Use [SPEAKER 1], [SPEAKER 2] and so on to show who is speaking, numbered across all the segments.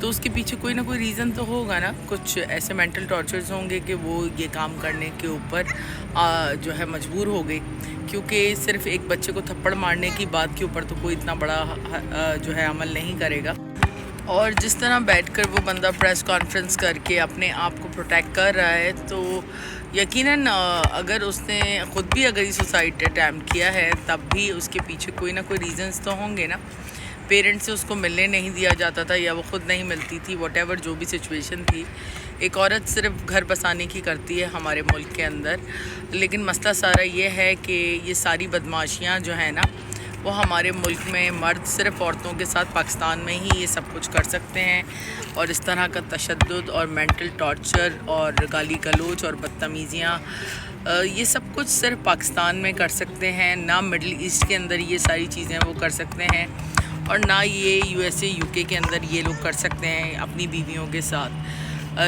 [SPEAKER 1] تو اس کے پیچھے کوئی نہ کوئی ریزن تو ہوگا نا. کچھ ایسے مینٹل ٹارچرز ہوں گے کہ وہ یہ کام کرنے کے اوپر جو ہے مجبور ہو گئی, کیونکہ صرف ایک بچے کو تھپڑ مارنے کی بات کے اوپر تو کوئی اتنا بڑا جو ہے عمل نہیں کرے گا. اور جس طرح بیٹھ کر وہ بندہ پریس کانفرنس کر کے اپنے آپ کو پروٹیکٹ کر رہا ہے, تو یقیناً اگر اس نے خود بھی اگر یہ سوسائڈ اٹیمپٹ کیا ہے تب بھی اس کے پیچھے کوئی نہ کوئی ریزنز تو ہوں گے نا. پیرنٹس سے اس کو ملنے نہیں دیا جاتا تھا یا وہ خود نہیں ملتی تھی, واٹ ایور جو بھی سچویشن تھی. ایک عورت صرف گھر بسانے کی کرتی ہے ہمارے ملک کے اندر, لیکن مسئلہ سارا یہ ہے کہ یہ ساری بدمعاشیاں جو ہیں نا وہ ہمارے ملک میں مرد صرف عورتوں کے ساتھ پاکستان میں ہی یہ سب کچھ کر سکتے ہیں. اور اس طرح کا تشدد اور مینٹل ٹارچر اور گالی گلوچ اور بدتمیزیاں یہ سب کچھ صرف پاکستان میں کر سکتے ہیں, نہ مڈل ایسٹ کے اندر یہ ساری چیزیں وہ کر سکتے ہیں, اور نہ یہ USA UK کے اندر یہ لوگ کر سکتے ہیں اپنی بیویوں کے ساتھ.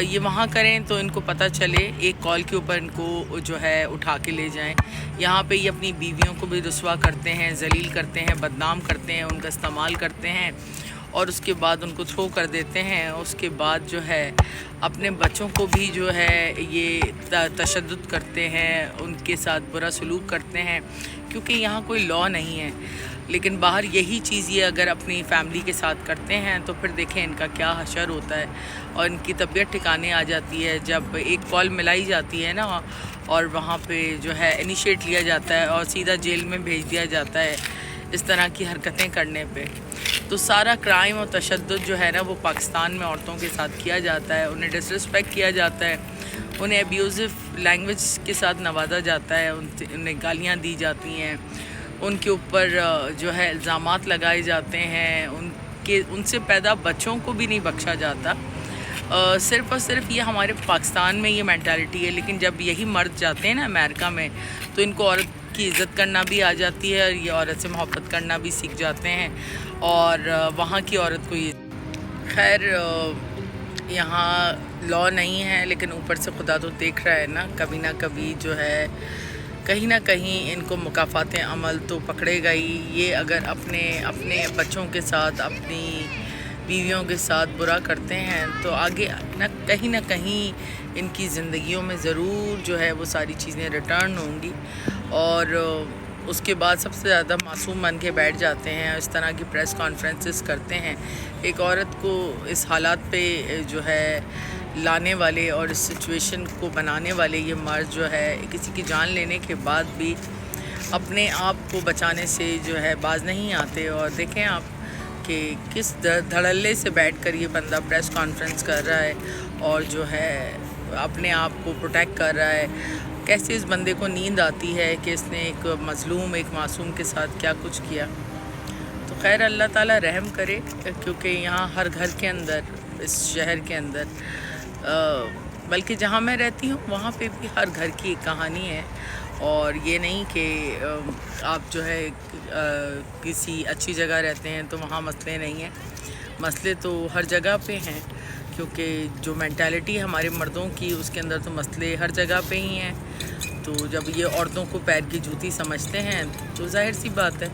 [SPEAKER 1] یہ وہاں کریں تو ان کو پتہ چلے, ایک کال کے اوپر ان کو جو ہے اٹھا کے لے جائیں. یہاں پہ یہ اپنی بیویوں کو بھی رسوا کرتے ہیں, ذلیل کرتے ہیں, بدنام کرتے ہیں, ان کا استعمال کرتے ہیں اور اس کے بعد ان کو تھرو کر دیتے ہیں. اس کے بعد جو ہے اپنے بچوں کو بھی جو ہے یہ تشدد کرتے ہیں, ان کے ساتھ برا سلوک کرتے ہیں, کیونکہ یہاں کوئی لاء نہیں ہے. لیکن باہر یہی چیز یہ اگر اپنی فیملی کے ساتھ کرتے ہیں تو پھر دیکھیں ان کا کیا حشر ہوتا ہے, اور ان کی طبیعت ٹھکانے آ جاتی ہے جب ایک کال ملائی جاتی ہے نا اور وہاں پہ جو ہے انیشیٹ لیا جاتا ہے اور سیدھا جیل میں بھیج دیا جاتا ہے اس طرح کی حرکتیں کرنے پہ. تو سارا کرائم اور تشدد جو ہے نا وہ پاکستان میں عورتوں کے ساتھ کیا جاتا ہے, انہیں ڈس رسپیکٹ کیا جاتا ہے, انہیں ایبیوزو لینگویج کے ساتھ نوازا جاتا ہے, انہیں گالیاں دی جاتی ہیں, ان کے اوپر جو ہے الزامات لگائے جاتے ہیں, ان سے پیدا بچوں کو بھی نہیں بخشا جاتا. صرف اور صرف یہ ہمارے پاکستان میں یہ مینٹالٹی ہے, لیکن جب یہی مرد جاتے ہیں نا امریکہ میں تو ان کو عورت کی عزت کرنا بھی آ جاتی ہے, اور یہ عورت سے محبت کرنا بھی سیکھ جاتے ہیں, اور وہاں کی عورت کو یہ خیر یہاں لاء نہیں ہے, لیکن اوپر سے خدا تو دیکھ رہا ہے نا, کبھی نہ کبھی جو ہے کہیں نہ کہیں ان کو مکافات عمل تو پکڑے گا ہی. یہ اگر اپنے بچوں کے ساتھ اپنی بیویوں کے ساتھ برا کرتے ہیں تو آگے کہیں نہ کہیں ان کی زندگیوں میں ضرور جو ہے وہ ساری چیزیں ریٹرن ہوں گی, اور اس کے بعد سب سے زیادہ معصوم بن کے بیٹھ جاتے ہیں, اس طرح کی پریس کانفرنسز کرتے ہیں. ایک عورت کو اس حالات پہ جو ہے لانے والے اور اس سچویشن کو بنانے والے یہ مرد جو ہے کسی کی جان لینے کے بعد بھی اپنے آپ کو بچانے سے جو ہے باز نہیں آتے. اور دیکھیں آپ کہ کس دھڑلے سے بیٹھ کر یہ بندہ پریس کانفرنس کر رہا ہے اور جو ہے اپنے آپ کو پروٹیکٹ کر رہا ہے. کیسے اس بندے کو نیند آتی ہے کہ اس نے ایک مظلوم ایک معصوم کے ساتھ کیا کچھ کیا. تو خیر اللہ تعالیٰ رحم کرے, کیونکہ یہاں ہر گھر کے اندر اس شہر کے اندر بلکہ جہاں میں رہتی ہوں وہاں پہ بھی ہر گھر کی ایک کہانی ہے. اور یہ نہیں کہ آپ جو ہے کسی اچھی جگہ رہتے ہیں تو وہاں مسئلے نہیں ہیں, مسئلے تو ہر جگہ پہ ہیں, کیونکہ جو مینٹالٹی ہمارے مردوں کی اس کے اندر تو مسئلے ہر جگہ پہ ہی ہیں. تو جب یہ عورتوں کو پیر کی جوتی سمجھتے ہیں تو ظاہر سی بات ہے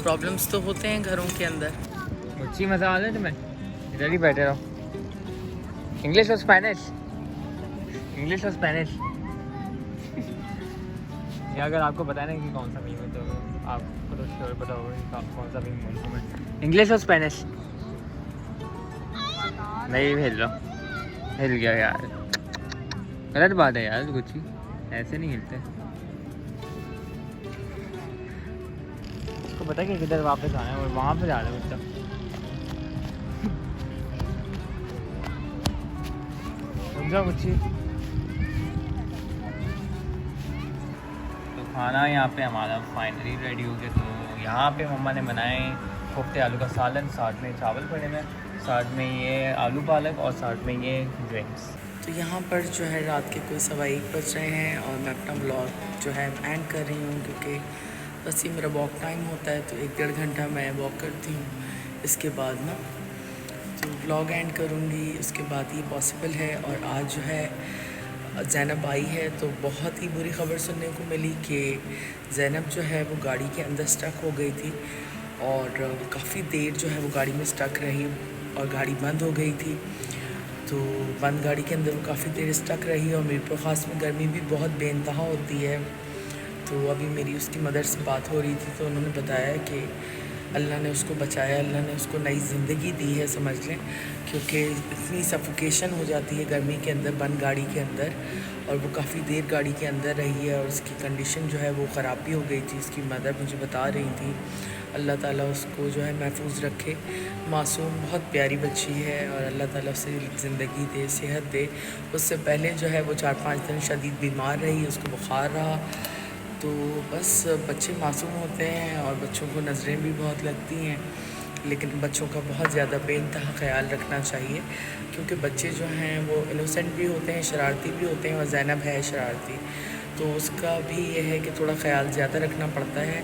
[SPEAKER 1] پرابلمس تو ہوتے ہیں گھروں کے اندر.
[SPEAKER 2] اچھی مزہ آ رہا ہے تمہیں, ادھر ہی بیٹھے رہو. انگلش اور اسپینش, انگلش اور اسپینش. یا اگر آپ کو بتانا کہ کون سا میم ہے تو آپ کو تو شیور پتا ہوگا کہ کون سا میم ملک میں. انگلش اور اسپینش نہیں بھیج رہا, ہل گیا یار, غلط بات ہے یار, کچھ ہی ایسے نہیں ہلتے. اس کو پتا کہ کدھر واپس آنا ہے اور وہاں پہ جا رہا ہے بچہ. سمجھا کچھ ہی. تو کھانا یہاں پہ ہمارا فائنلی ریڈی ہو گیا. تو یہاں پہ مما نے بنائے کوفتے آلو کا سالن, ساتھ میں چاول پڑے میں, ساتھ میں یہ آلو پالک اور ساتھ میں یہ ڈرنکس.
[SPEAKER 1] تو یہاں پر جو ہے رات کے کوئی 1:15 بج رہے ہیں اور میں اپنا بلاگ جو ہے اینڈ کر رہی ہوں, کیونکہ بس یہ میرا واک ٹائم ہوتا ہے تو 1-1.5 گھنٹہ میں واک کرتی ہوں. اس کے بعد نا تو بلاگ اینڈ کروں گی, اس کے بعد یہ پاسبل ہے. اور آج جو ہے زینب آئی ہے تو بہت ہی بری خبر سننے کو ملی کہ زینب جو ہے وہ گاڑی کے اندر سٹک ہو گئی تھی اور کافی دیر جو ہے وہ گاڑی میں سٹک رہی. اور گاڑی بند ہو گئی تھی، تو بند گاڑی کے اندر وہ کافی دیر اسٹک رہی، اور میرپور خاص میں گرمی بھی بہت بے انتہا ہوتی ہے۔ تو ابھی میری اس کی مدر سے بات ہو رہی تھی، تو انہوں نے بتایا کہ اللہ نے اس کو بچایا، اللہ نے اس کو نئی زندگی دی ہے سمجھ لیں، کیونکہ اتنی سفوکیشن ہو جاتی ہے گرمی کے اندر بند گاڑی کے اندر، اور وہ کافی دیر گاڑی کے اندر رہی ہے، اور اس کی کنڈیشن جو ہے وہ خراب بھی ہو گئی تھی، اس کی مدر مجھے بتا رہی تھی۔ اللہ تعالیٰ اس کو جو ہے محفوظ رکھے، معصوم بہت پیاری بچی ہے، اور اللہ تعالیٰ اسے زندگی دے، صحت دے۔ اس سے پہلے جو ہے وہ 4-5 دن شدید بیمار رہی، اس کو بخار رہا۔ تو بس بچے معصوم ہوتے ہیں اور بچوں کو نظریں بھی بہت لگتی ہیں، لیکن بچوں کا بہت زیادہ بے انتہا خیال رکھنا چاہیے، کیونکہ بچے جو ہیں وہ انوسنٹ بھی ہوتے ہیں، شرارتی بھی ہوتے ہیں، اور زینب ہے شرارتی، تو اس کا بھی یہ ہے کہ تھوڑا خیال زیادہ رکھنا پڑتا ہے،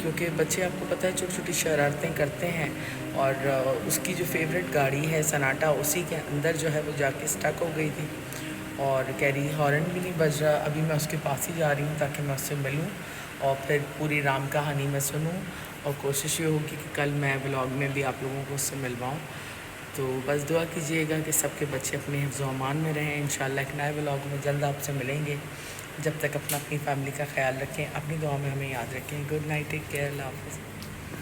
[SPEAKER 1] کیونکہ بچے آپ کو پتہ ہے چھوٹی چھوٹی شرارتیں کرتے ہیں، اور اس کی جو فیوریٹ گاڑی ہے سناٹا، اسی کے اندر جو ہے وہ جا کے اسٹک ہو گئی تھی، اور کیری ہارن بھی نہیں بج رہا۔ ابھی میں اس کے پاس ہی جا رہی ہوں تاکہ میں اس سے ملوں اور پھر پوری رام کہانی میں سنوں، اور کوشش یہ ہوگی کہ کل میں ولاگ میں بھی آپ لوگوں کو اس سے ملواؤں۔ تو بس دعا کیجیے گا کہ سب کے بچے اپنے حفظ و امان میں رہیں۔ انشاءاللہ ایک نئے ولاگ میں جلد آپ سے ملیں گے۔ جب تک اپنی فیملی کا خیال رکھیں، اپنی دعا میں ہمیں یاد رکھیں۔ گڈ نائٹ، ٹیک کیئر، اللہ حافظ۔